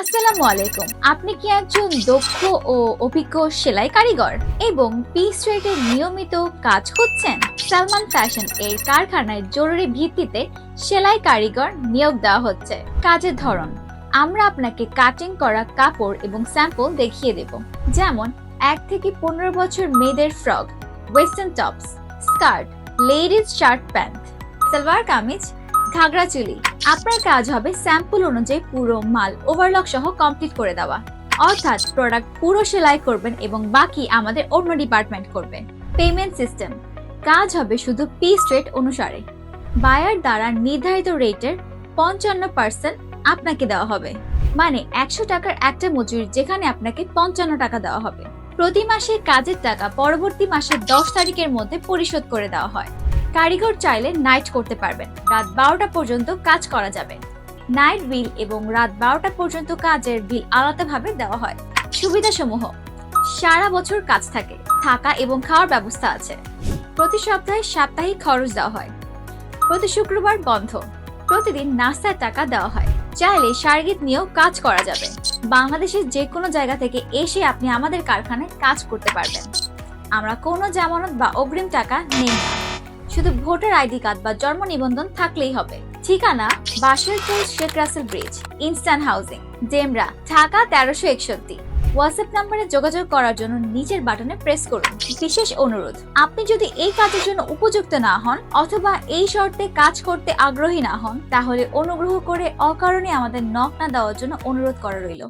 আসসালামু আলাইকুম। আপনি কি একজন দক্ষ ও অভিজ্ঞ সেলাই কারিগর এবং পিস রেটে নিয়মিত কাজ খুঁজছেন? সালমান ফ্যাশন এর কারখানায় জরুরি ভিত্তিতে সেলাই কারিগর নিয়োগ দেওয়া হচ্ছে। কাজের ধরন: আমরা আপনাকে কাটিং করা কাপড় এবং স্যাম্পল দেখিয়ে দেব, যেমন 1 থেকে 15 বছর মেয়েদের frock, western tops, skirt, ladies shirt pant, salwar kameez, ghagra choli. আপনার কাজ হবে স্যাম্পল অনুযায়ী পুরো মাল ওভারলক সহ কমপ্লিট করে দেওয়া, অর্থাৎ প্রোডাক্ট পুরো সেলাই করবেন এবং বাকি আমাদের অন্য ডিপার্টমেন্ট করবে। পেমেন্ট সিস্টেম: কাজ হবে শুধু পিস রেট অনুসারে। বায়ার দ্বারা নির্ধারিত রেটের 55% আপনাকে দেওয়া হবে, মানে 100 টাকার একটা মজুরি যেখানে আপনাকে 55 টাকা দেওয়া হবে। প্রতি মাসে কাজের টাকা পরবর্তী মাসের 10 তারিখের মধ্যে পরিশোধ করে দেওয়া হয়। কারিগর চাইলে নাইট করতে পারবেন, রাত 12টা পর্যন্ত কাজ করা যাবে। নাইট বিল এবং রাত 12টা পর্যন্ত কাজের বিল আলাদাভাবে দেওয়া হয়। সুবিধাসমূহ: সারা বছর কাজ থাকে, থাকা এবং খাওয়ার ব্যবস্থা আছে। প্রতি সপ্তাহে সাপ্তাহিক খরচ দেওয়া হয়। প্রতি শুক্রবার বন্ধ। প্রতিদিন নাস্তার টাকা দেওয়া হয়। চাইলে শারীরিক নিয়েও কাজ করা যাবে। বাংলাদেশের যে কোনো জায়গা থেকে এসে আপনি আমাদের কারখানায় কাজ করতে পারবেন। আমরা কোনো জামানত বা অগ্রিম টাকা নেই না, শুধু ভোটার আইডি কার্ড বা জন্ম নিবন্ধন থাকলেই হবে। ঠিকানা: Basarpur Sheikh Russel bridge, instant housing, Demra, Dhaka 1361। WhatsApp নম্বরে যোগাযোগ করার জন্য নিচের বাটনে প্রেস করুন। বিশেষ অনুরোধ: আপনি যদি এই কাজের জন্য উপযুক্ত না হন অথবা এই শর্তে কাজ করতে আগ্রহী না হন, তাহলে অনুগ্রহ করে অকারণে আমাদের নক না দেওয়ার জন্য অনুরোধ করা রইল।